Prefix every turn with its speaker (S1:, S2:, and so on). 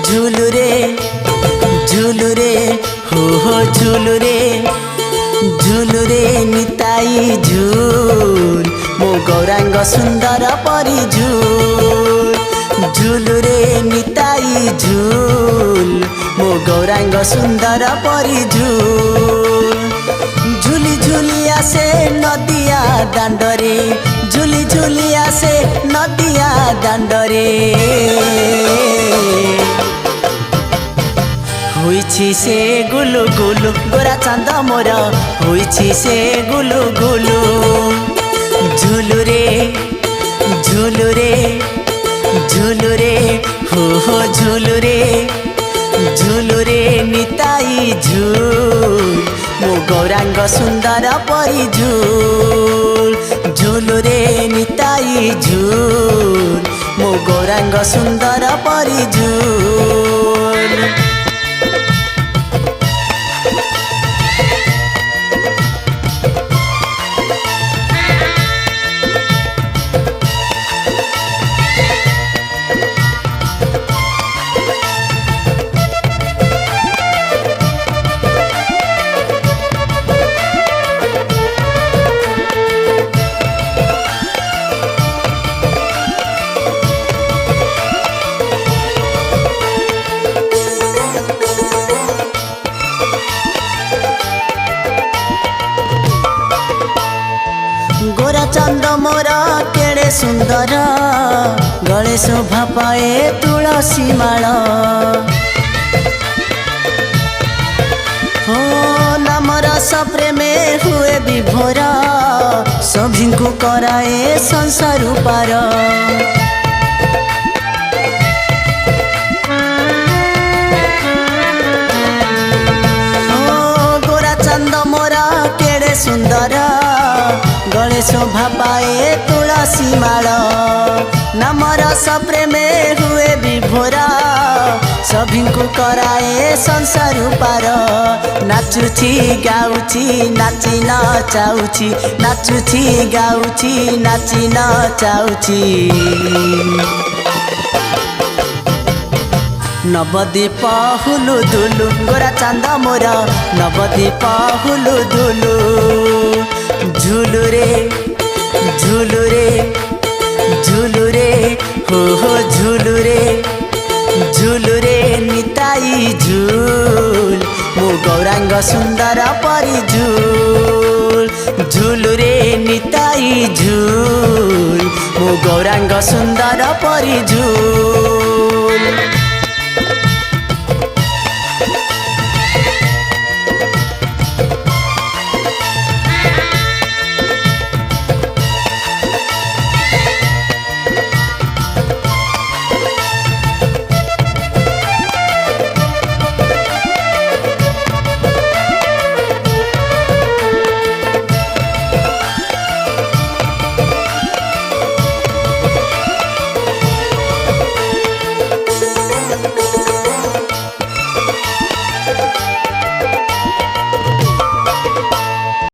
S1: झूलू रे झूलू रे हो झूलू रे निताई झूल मो गौरांग सुंदर परी झूलू रे निताई झूल मो गौरांग सुंदर परी झूली झूली आसे नदिया दांडरे झूली झूली आसे नदिया दांडरे होइछि से गुलु गुलु गोरा चांद मोर होइछि से गुलु गुलु झूलू रे झूलू रे झूलू रे हो झूलू रे निताई झूल मो गौरांग सुंदर परी झूलू रे निताई झूल मो गौरांग सुंदर परी झूल। गोरा चंद मोर केड़े सुंदर गले शोभा पाए तुलसी माल हो नाम रस प्रेमे हुए विभोर सभी को कराए संसार पार गोरा चंद मोर केड़े सुंदर गले शोभा पाए तुलसी माल नाम रस प्रेमे हुए विभोरा सभी को कराए संसार पार नाचुछि गाउछि नाची नचाउछि नाचुछि गाउछि नाची नचाउछि नवदीप हुलु दुलु गोरा चांद मोर नवदीप हुलु दुलु झूलू रे झूलू रे झूलू रे हो झूलू रे निताई झूल मो गौरांग सुंदर परी झूलू रे निताई झूल मो गौरांग सुंदर परी झूल।